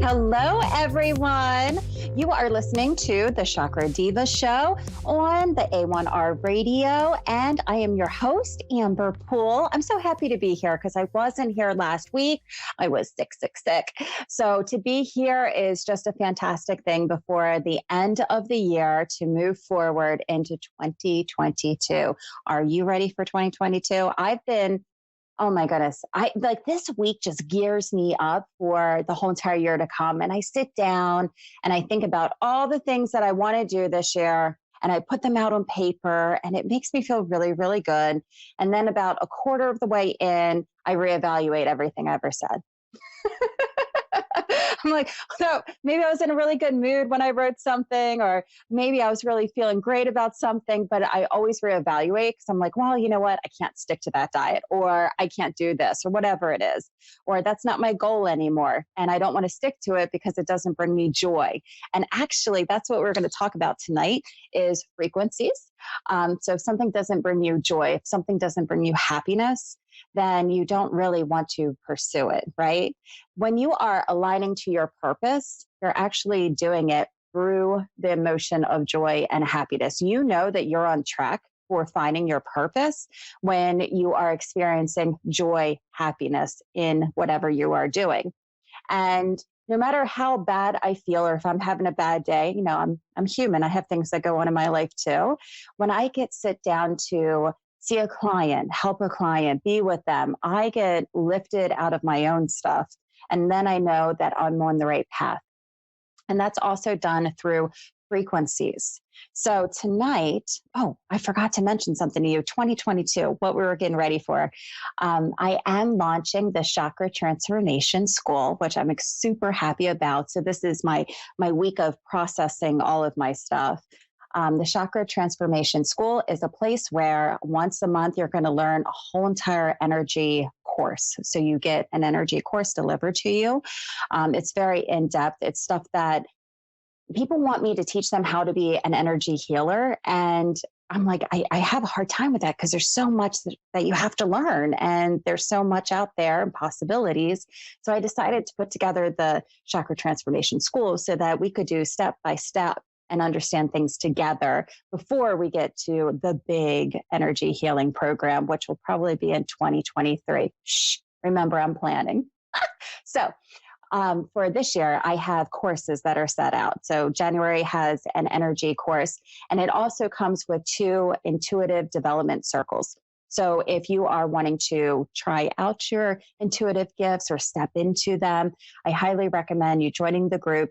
Hello, everyone. You are listening to the Chakra Diva show on the A1R radio, and I am your host, Amber Poole. I'm so happy to be here because I wasn't here last week. I was sick. So to be here is just a fantastic thing before the end of the year to move forward into 2022. Are you ready for 2022? Oh my goodness. This week just gears me up for the whole entire year to come. And I sit down and I think about all the things that I want to do this year and I put them out on paper and it makes me feel really, really good. And then about a quarter of the way in, I reevaluate everything I ever said. I'm like, so maybe I was in a really good mood when I wrote something, or maybe I was really feeling great about something, but I always reevaluate because I'm like, well, you know what? I can't stick to that diet, or I can't do this, or whatever it is, or that's not my goal anymore. And I don't want to stick to it because it doesn't bring me joy. And actually, that's what we're going to talk about tonight is frequencies. So if something doesn't bring you joy, if something doesn't bring you happiness, then you don't really want to pursue it, right? When you are aligning to your purpose, you're actually doing it through the emotion of joy and happiness. You know that you're on track for finding your purpose when you are experiencing joy, happiness in whatever you are doing. And no matter how bad I feel, or if I'm having a bad day, you know, I'm human. I have things that go on in my life too. When I sit down to see a client, help a client, be with them, I get lifted out of my own stuff. And then I know that I'm on the right path. And that's also done through frequencies. So tonight, I forgot to mention something to you, 2022, what we were getting ready for. I am launching the Chakra Transformation School, which I'm super happy about. So this is my week of processing all of my stuff. The Chakra Transformation School is a place where once a month you're going to learn a whole entire energy course. So you get an energy course delivered to you. It's very in-depth. It's stuff that people want me to teach them how to be an energy healer. And I'm like, I have a hard time with that because there's so much that you have to learn and there's so much out there and possibilities. So I decided to put together the Chakra Transformation School so that we could do step by step and understand things together before we get to the big energy healing program, which will probably be in 2023. Shh, remember, I'm planning. So for this year, I have courses that are set out. So January has an energy course, and it also comes with 2 intuitive development circles. So if you are wanting to try out your intuitive gifts or step into them, I highly recommend you joining the group.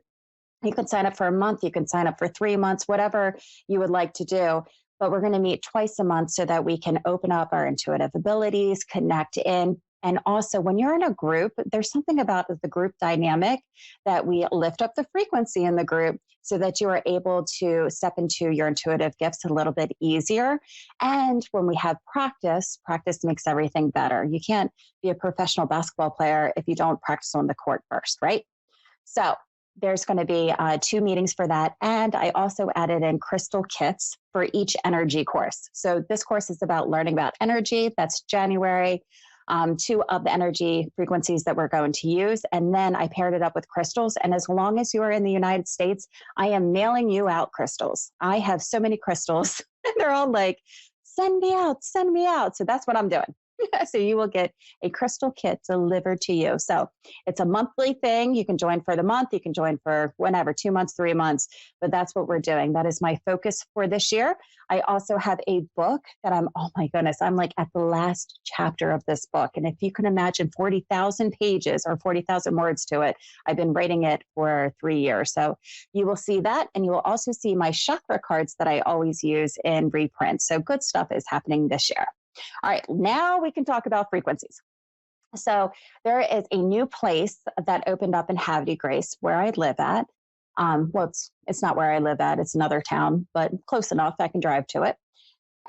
You can sign up for a month, you can sign up for 3 months, whatever you would like to do. But we're going to meet twice a month so that we can open up our intuitive abilities, connect in. And also, when you're in a group, there's something about the group dynamic that we lift up the frequency in the group so that you are able to step into your intuitive gifts a little bit easier. And when we have practice makes everything better. You can't be a professional basketball player if you don't practice on the court first, right? So there's going to be 2 meetings for that. And I also added in crystal kits for each energy course. So this course is about learning about energy. That's January. 2 of the energy frequencies that we're going to use. And then I paired it up with crystals. And as long as you are in the United States, I am mailing you out crystals. I have so many crystals. They're all like, send me out. So that's what I'm doing. So you will get a crystal kit delivered to you. So it's a monthly thing. You can join for the month. You can join for whenever, 2 months, 3 months. But that's what we're doing. That is my focus for this year. I also have a book that oh my goodness, I'm like at the last chapter of this book. And if you can imagine 40,000 pages or 40,000 words to it, I've been writing it for 3 years. So you will see that. And you will also see my chakra cards that I always use in reprint. So good stuff is happening this year. All right, now we can talk about frequencies. So there is a new place that opened up in Havre Grace where I live at. Well, it's not where I live at. It's another town, but close enough. I can drive to it.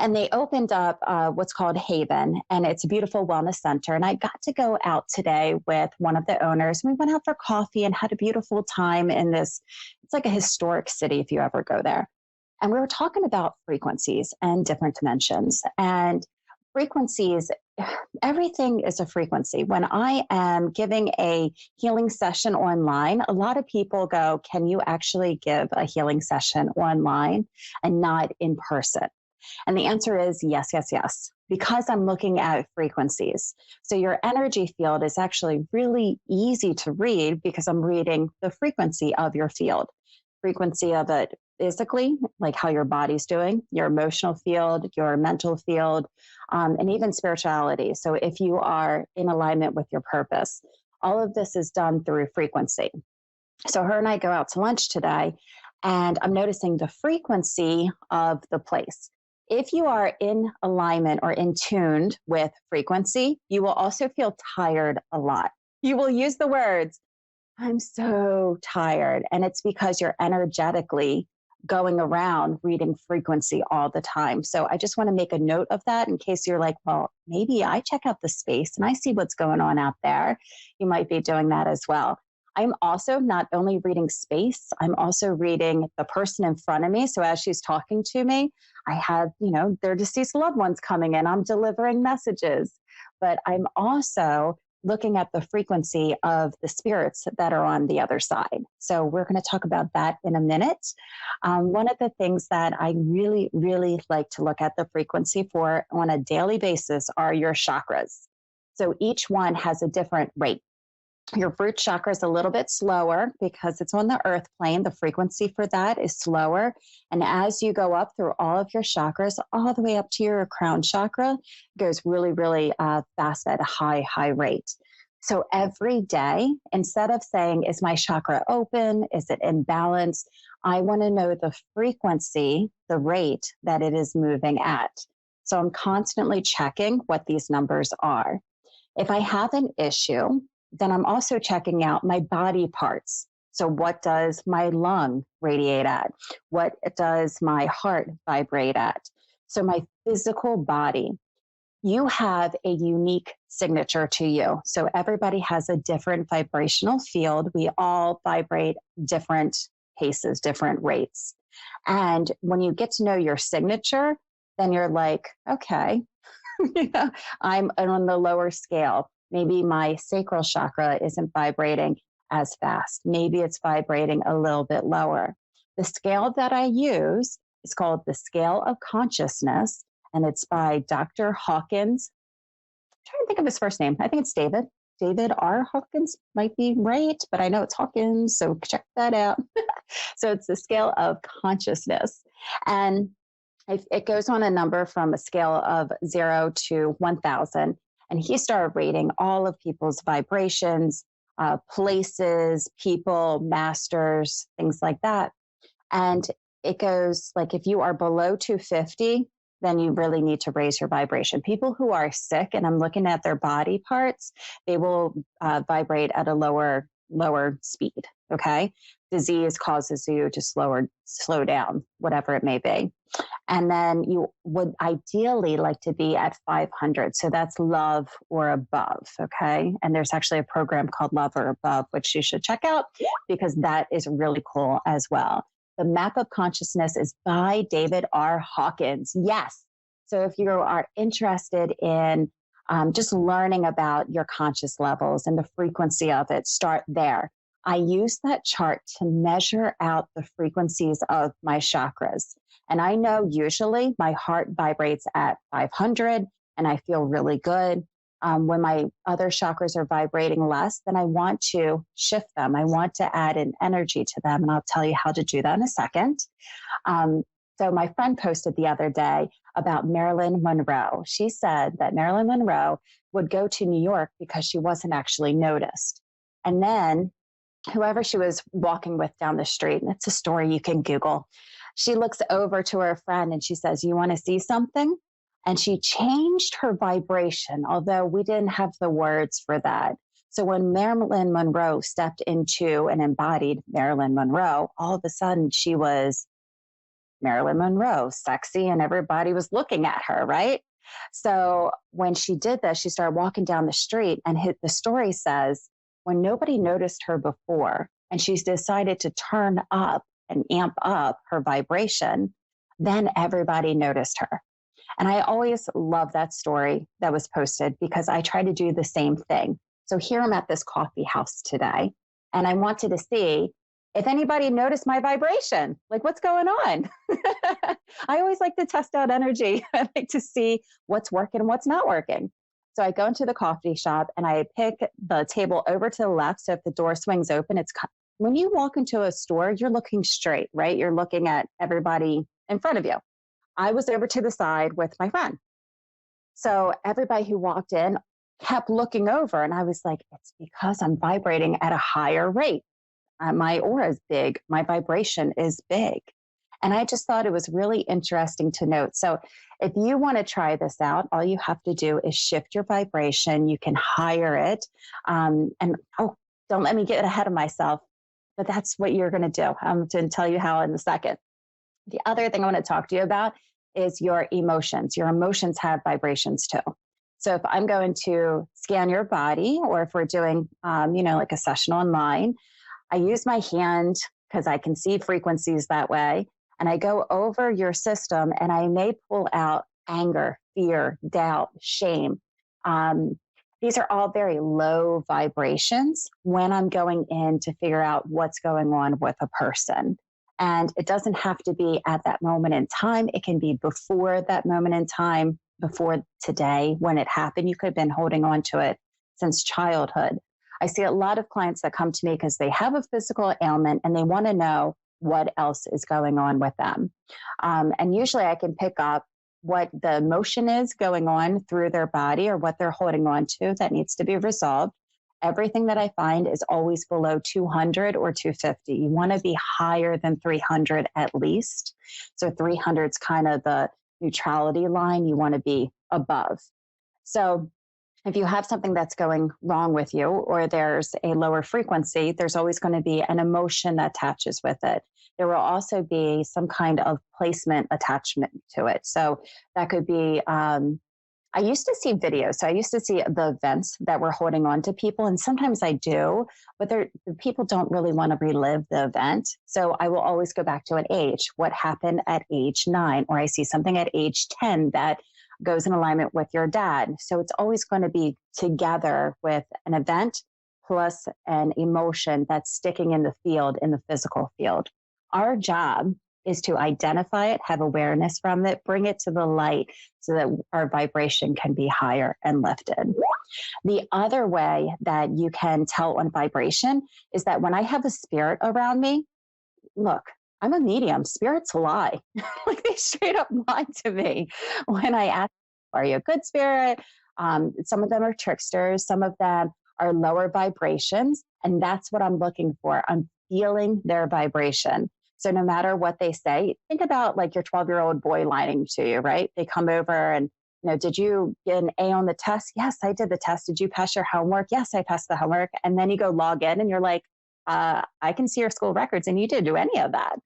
And they opened up what's called Haven, and it's a beautiful wellness center. And I got to go out today with one of the owners. We went out for coffee and had a beautiful time in this. It's like a historic city if you ever go there. And we were talking about frequencies and different dimensions. And frequencies everything is a frequency. When I am giving a healing session online, a lot of people go, can you actually give a healing session online and not in person? And the answer is yes, yes, yes, because I'm looking at frequencies. So your energy field is actually really easy to read because I'm reading the frequency of your field, frequency of it physically, like how your body's doing, your emotional field, your mental field, and even spirituality. So if you are in alignment with your purpose, all of this is done through frequency. So her and I go out to lunch today, and I'm noticing the frequency of the place. If you are in alignment or in tuned with frequency, you will also feel tired a lot. You will use the words, I'm so tired. And it's because you're energetically going around reading frequency all the time. So I just want to make a note of that in case you're like, well, maybe I check out the space and I see what's going on out there. You might be doing that as well. I'm also not only reading space, I'm also reading the person in front of me. So as she's talking to me, I have, their deceased loved ones coming in. I'm delivering messages, but I'm also looking at the frequency of the spirits that are on the other side. So we're going to talk about that in a minute. One of the things that I really, really like to look at the frequency for on a daily basis are your chakras. So each one has a different rate. Your root chakra is a little bit slower because it's on the earth plane. The frequency for that is slower. And as you go up through all of your chakras, all the way up to your crown chakra, it goes really, really fast at a high, high rate. So every day, instead of saying, is my chakra open? Is it in balance? I want to know the frequency, the rate that it is moving at. So I'm constantly checking what these numbers are. If I have an issue, then I'm also checking out my body parts. So what does my lung radiate at? What does my heart vibrate at? So my physical body, you have a unique signature to you. So everybody has a different vibrational field. We all vibrate different paces, different rates. And when you get to know your signature, then you're like, okay, I'm on the lower scale. Maybe my sacral chakra isn't vibrating as fast. Maybe it's vibrating a little bit lower. The scale that I use is called the Scale of Consciousness, and it's by Dr. Hawkins. I'm trying to think of his first name. I think it's David. David R. Hawkins might be right, but I know it's Hawkins, so check that out. So it's the Scale of Consciousness. And it goes on a number from a scale of 0 to 1,000. And he started rating all of people's vibrations, places, people, masters, things like that. And it goes like, if you are below 250, then you really need to raise your vibration. People who are sick, and I'm looking at their body parts, they will vibrate at a lower speed. Okay. Disease causes you to slow down, whatever it may be. And then you would ideally like to be at 500. So that's love or above. Okay. And there's actually a program called Love or Above, which you should check out because that is really cool as well. The Map of Consciousness is by David R. Hawkins. Yes. So if you are interested in just learning about your conscious levels and the frequency of it, start there. I use that chart to measure out the frequencies of my chakras. And I know usually my heart vibrates at 500 and I feel really good. When my other chakras are vibrating less, then I want to shift them. I want to add an energy to them. And I'll tell you how to do that in a second. So my friend posted the other day about Marilyn Monroe. She said that Marilyn Monroe would go to New York because she wasn't actually noticed. And then whoever she was walking with down the street, and it's a story you can Google, she looks over to her friend and she says, you want to see something? And she changed her vibration, although we didn't have the words for that. So when Marilyn Monroe stepped into and embodied Marilyn Monroe, all of a sudden she was Marilyn Monroe, sexy, and everybody was looking at her, right? So when she did this, she started walking down the street, and the story says, when nobody noticed her before, and she's decided to turn up and amp up her vibration, then everybody noticed her. And I always love that story that was posted because I try to do the same thing. So here I'm at this coffee house today, and I wanted to see if anybody noticed my vibration, like what's going on. I always like to test out energy. I like to see what's working and what's not working. So I go into the coffee shop and I pick the table over to the left. So if the door swings open, when you walk into a store, you're looking straight, right? You're looking at everybody in front of you. I was over to the side with my friend. So everybody who walked in kept looking over, and I was like, it's because I'm vibrating at a higher rate. My aura is big. My vibration is big. And I just thought it was really interesting to note. So if you want to try this out, all you have to do is shift your vibration. You can higher it. Don't let me get ahead of myself, but that's what you're going to do. I'm going to tell you how in a second. The other thing I want to talk to you about is your emotions. Your emotions have vibrations too. So if I'm going to scan your body, or if we're doing, like a session online, I use my hand because I can see frequencies that way. And I go over your system and I may pull out anger, fear, doubt, shame. These are all very low vibrations when I'm going in to figure out what's going on with a person. And it doesn't have to be at that moment in time. It can be before that moment in time, before today when it happened. You could have been holding on to it since childhood. I see a lot of clients that come to me because they have a physical ailment and they want to know what else is going on with them. And usually I can pick up what the emotion is going on through their body or what they're holding on to that needs to be resolved. Everything that I find is always below 200 or 250. You want to be higher than 300 at least. So 300 is kind of the neutrality line. You want to be above. So if you have something that's going wrong with you, or there's a lower frequency, there's always going to be an emotion that attaches with it. There will also be some kind of placement attachment to it. So that could be, I used to see videos. So I used to see the events that were holding on to people. And sometimes I do, but the people don't really want to relive the event. So I will always go back to an age. What happened at age 9? Or I see something at age 10 that goes in alignment with your dad. So it's always going to be together with an event plus an emotion that's sticking in the field, in the physical field. Our job is to identify it, have awareness from it, bring it to the light so that our vibration can be higher and lifted. The other way that you can tell on vibration is that when I have a spirit around me, look, I'm a medium. Spirits lie. Like they straight up lie to me when I ask, are you a good spirit? Some of them are tricksters. Some of them are lower vibrations. And that's what I'm looking for. I'm feeling their vibration. So no matter what they say, think about like your 12-year-old boy lying to you, right? They come over and, did you get an A on the test? Yes, I did the test. Did you pass your homework? Yes, I passed the homework. And then you go log in and you're like, I can see your school records and you didn't do any of that.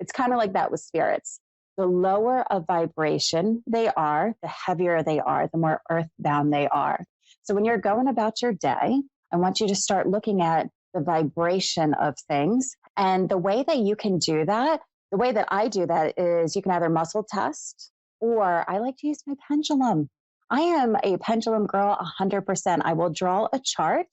It's kind of like that with spirits. The lower of vibration they are, the heavier they are, the more earthbound they are. So when you're going about your day, I want you to start looking at the vibration of things. And the way that you can do that, the way that I do that is you can either muscle test, or I like to use my pendulum. I am a pendulum girl 100%. I will draw a chart,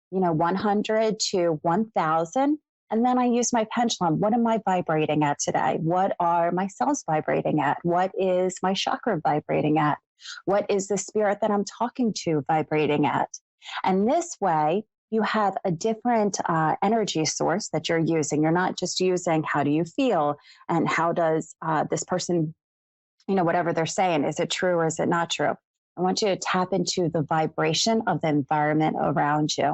100 to 1000. And then I use my pendulum. What am I vibrating at today? What are my cells vibrating at? What is my chakra vibrating at? What is the spirit that I'm talking to vibrating at? And this way, you have a different energy source that you're using. You're not just using how do you feel and how does this person, whatever they're saying, is it true or is it not true? I want you to tap into the vibration of the environment around you.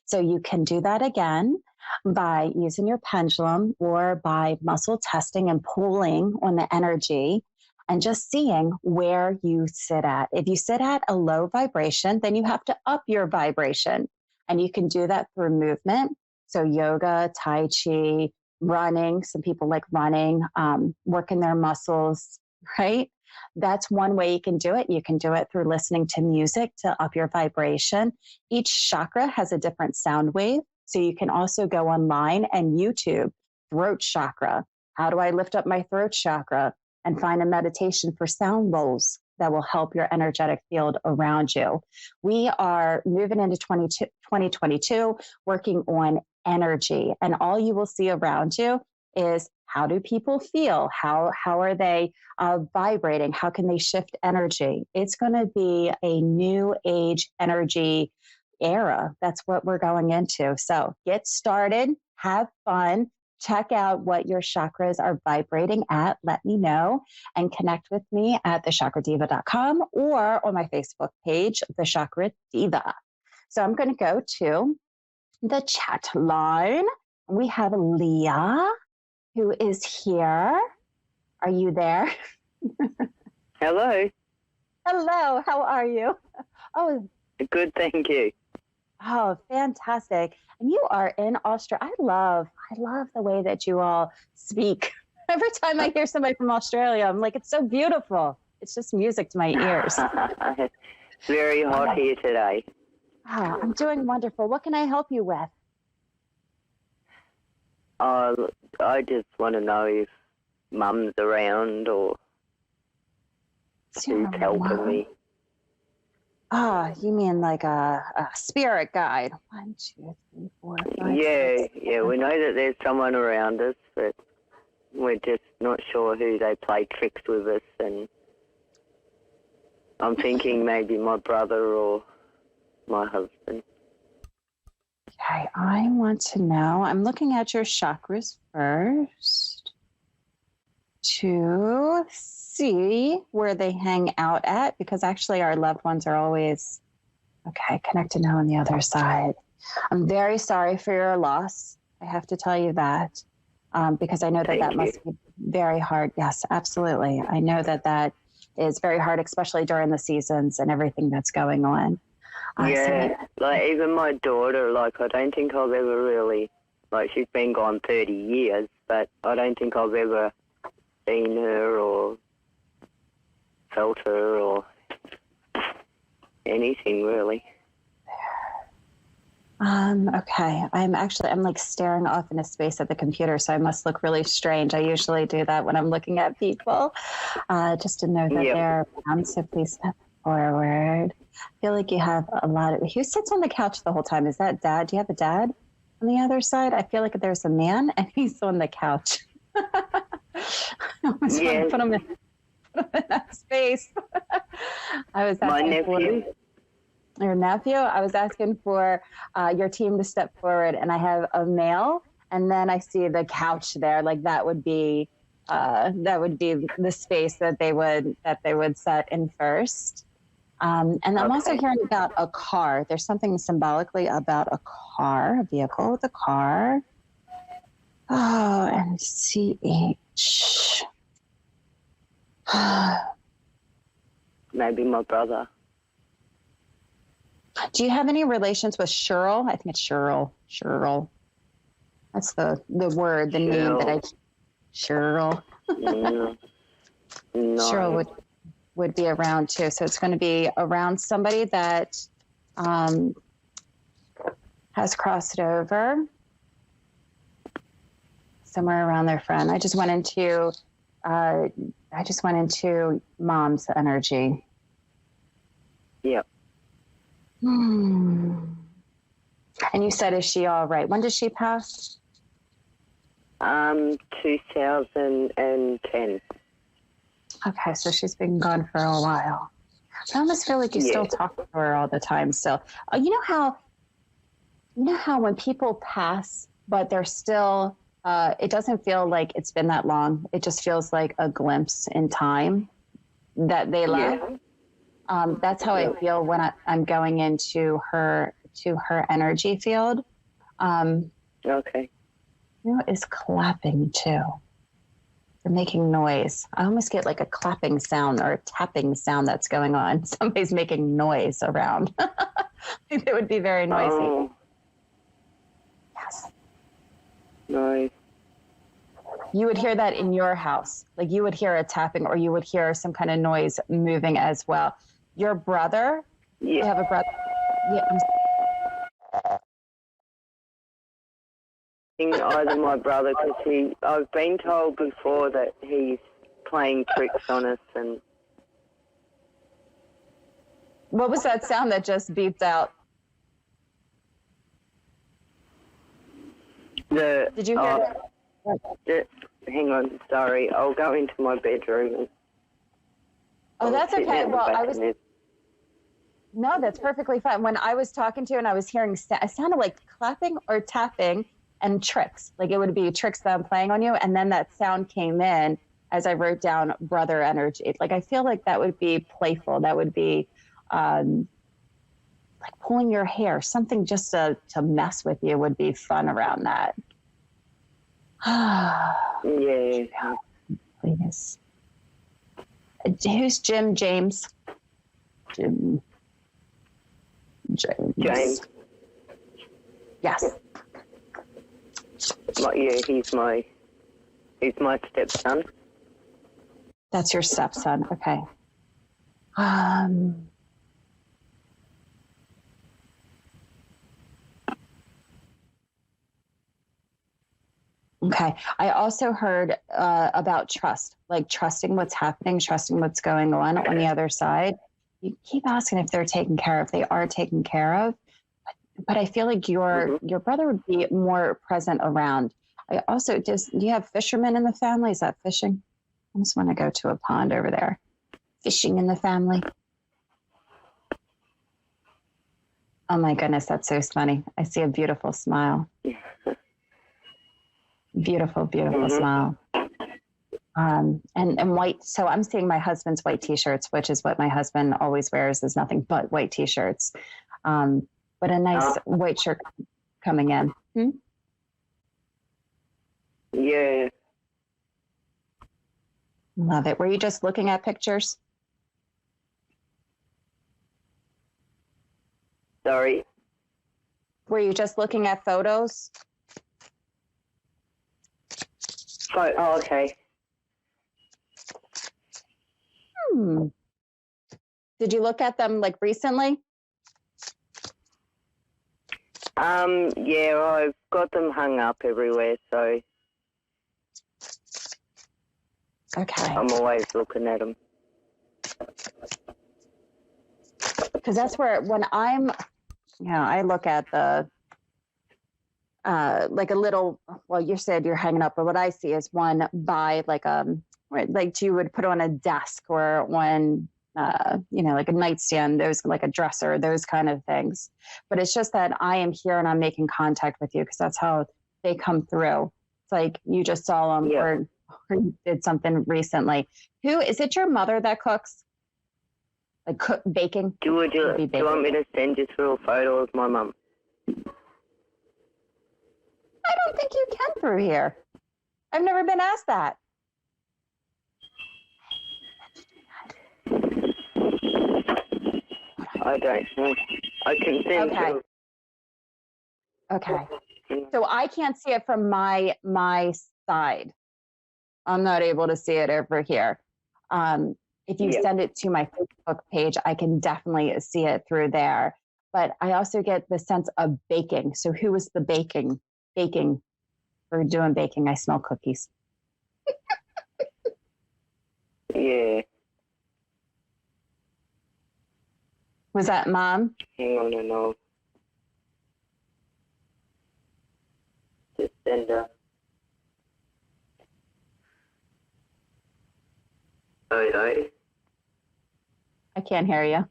So you can do that again by using your pendulum or by muscle testing and pulling on the energy and just seeing where you sit at. If you sit at a low vibration, then you have to up your vibration. And you can do that through movement. So yoga, Tai Chi, running. Some people like running, working their muscles, right? That's one way you can do it. You can do it through listening to music to up your vibration. Each chakra has a different sound wave. So you can also go online and YouTube throat chakra. How do I lift up my throat chakra? and find a meditation for sound bowls that will help your energetic field around you. We are moving into 2022, working on energy, and all you will see around you is how do people feel? How are they vibrating? How can they shift energy? It's going to be a new age energy era. That's what we're going into. So get started, have fun, check out what your chakras are vibrating at. Let me know and connect with me at thechakradeva.com or on my Facebook page, The Chakra Diva. So I'm going to go to the chat line. We have Leah, who is here. Are you there? Hello. Hello, how are you? Oh, good, thank you. Oh, fantastic. And you are in Australia. I love the way that you all speak. Every time I hear somebody from Australia, I'm like, it's so beautiful. It's just music to my ears. It's very hot here today. Oh, I'm doing wonderful. What can I help you with? I just want to know if Mum's around or who's helping me. You mean like a spirit guide? 1, 2, 3, 4, 5. Yeah, we know that there's someone around us, but we're just not sure who they play tricks with us, and I'm thinking maybe my brother or my husband. Okay, I want to know, I'm looking at your chakras first to see where they hang out at, because actually our loved ones are always, okay, connected now on the other side. I'm very sorry for your loss. I have to tell you that, because I know that must be very hard. Yes, absolutely. I know that is very hard, especially during the seasons and everything that's going on. Like even my daughter, like I don't think I've ever really, like she's been gone 30 years, but I don't think I've ever seen her or felt her or anything really. Okay. I'm like staring off into space at the computer, so I must look really strange. I usually do that when I'm looking at people, just to know that they're around. So please step forward. I feel like you have a lot of, who sits on the couch the whole time? Is that Dad? Do you have a dad on the other side? I feel like there's a man and he's on the couch. I almost want to put him in that space. I was my nephew. Your nephew? I was asking for your team to step forward, and I have a male, and then I see the couch there. Like that would be the space that they would set in first. And I'm also hearing about a car. There's something symbolically about a car, a vehicle with a car. Oh, and CH. Maybe my brother. Do you have any relations with Cheryl? I think it's Cheryl. Cheryl. That's the word, the name that I... Cheryl. No. Cheryl would be around too. So it's going to be around somebody that has crossed over somewhere around their friend. I just went into Mom's energy. Yep. And you said, is she all right? When did she pass? 2010. Okay, so she's been gone for a while. I almost feel like you still talk to her all the time. So, you know how when people pass, but they're still, it doesn't feel like it's been that long. It just feels like a glimpse in time that they left. That's how I feel when I'm going into her energy field. Okay. You know, is clapping too. They're making noise. I almost get like a clapping sound or a tapping sound that's going on. Somebody's making noise around. It would be very noisy. Oh. Yes. Nice. You would hear that in your house. Like you would hear a tapping or you would hear some kind of noise moving as well. Your brother? Yeah. You have a brother? Yeah. Either my brother, because I've been told before that he's playing tricks on us. And what was that sound that just beeped out? Did you hear it? Hang on, sorry. I'll go into my bedroom. Oh, that's okay. Well, No, that's perfectly fine. When I was talking to you and I was hearing, it sounded like clapping or tapping and tricks. Like it would be tricks that I'm playing on you. And then that sound came in as I wrote down brother energy. Like I feel like that would be playful. That would be like pulling your hair. Something just to mess with you would be fun around that. Yeah. Please. Who's Jim James? Jim James. James. Yes. Yeah, he's my stepson. That's your stepson. Okay. Okay. I also heard about trust, like trusting what's happening, trusting what's going on the other side. You keep asking if they're taken care of. They are taken care of. But I feel like your brother would be more present around. I also do you have fishermen in the family? Is that fishing? I just want to go to a pond over there. Fishing in the family. Oh my goodness, that's so funny. I see a beautiful smile. Beautiful, beautiful smile. And white. So I'm seeing my husband's white T-shirts, which is what my husband always wears, is nothing but white T-shirts. But a nice white shirt coming in. Yeah. Love it. Were you just looking at pictures? Sorry. Were you just looking at photos? Oh, okay. Did you look at them like recently? Yeah, I've got them hung up everywhere, so okay. I'm always looking at them. Because that's where when I'm, I look at the, like a little, well, you said you're hanging up, but what I see is one by like you would put on a desk or on, like a nightstand, those like a dresser, those kind of things. But it's just that I am here and I'm making contact with you because that's how they come through. It's like you just saw them or you did something recently. Who is it? Your mother that cooks? Like baking? Do you want me to send you through a photo of my mum? I don't think you can through here. I've never been asked that. I don't know. I can send you. Okay. So I can't see it from my side. I'm not able to see it over here. If you send it to my Facebook page, I can definitely see it through there. But I also get the sense of baking. So who is the baking? Baking. We're doing baking. I smell cookies. Yeah. Was that Mom? Hang on, no. Just send her. Photo. I can't hear you.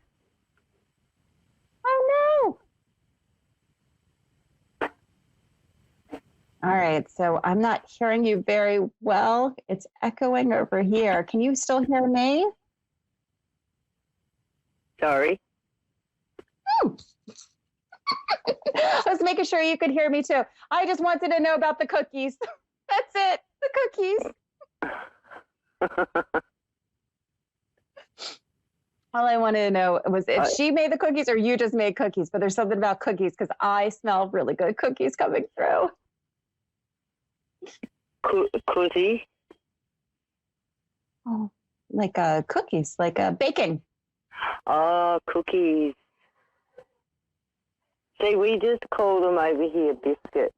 Oh, no. All right. So I'm not hearing you very well. It's echoing over here. Can you still hear me? Sorry. I was making sure you could hear me too. I just wanted to know about the cookies. That's it. The cookies. All I wanted to know was if she made the cookies or you just made cookies. But there's something about cookies because I smell really good cookies coming through. Cookie? Oh, like cookies, like baking. Oh, cookies. See, we just call them over here biscuits.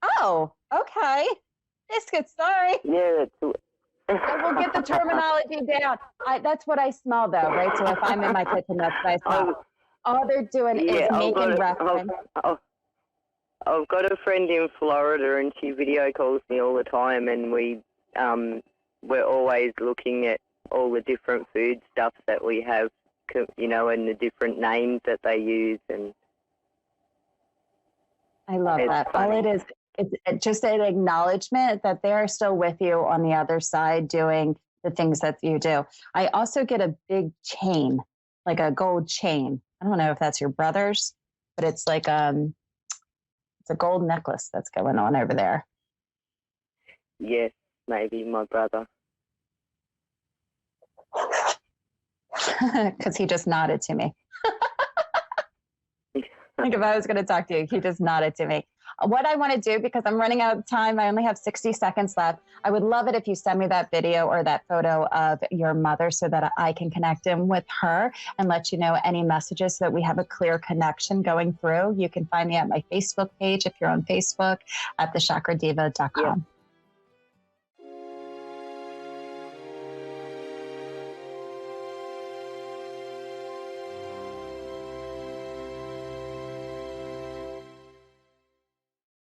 Oh, okay. Biscuits, sorry. Yeah, I will get the terminology down. That's what I smell, though, right? So if I'm in my kitchen, that's what I smell. All they're doing is making reference. I've got a friend in Florida, and she video calls me all the time, and we're always looking at all the different food stuff that we have, you know, and the different names that they use. And I love that. Funny. All it is, it's just an acknowledgement that they're still with you on the other side doing the things that you do. I also get a big chain, like a gold chain. I don't know if that's your brother's, but it's like it's a gold necklace that's going on over there. Yes, maybe my brother. Because he just nodded to me. Like if I was going to talk to you, he just nodded to me. What I want to do, because I'm running out of time, I only have 60 seconds left. I would love it if you send me that video or that photo of your mother so that I can connect in with her and let you know any messages so that we have a clear connection going through. You can find me at my Facebook page if you're on Facebook at thechakraddiva.com.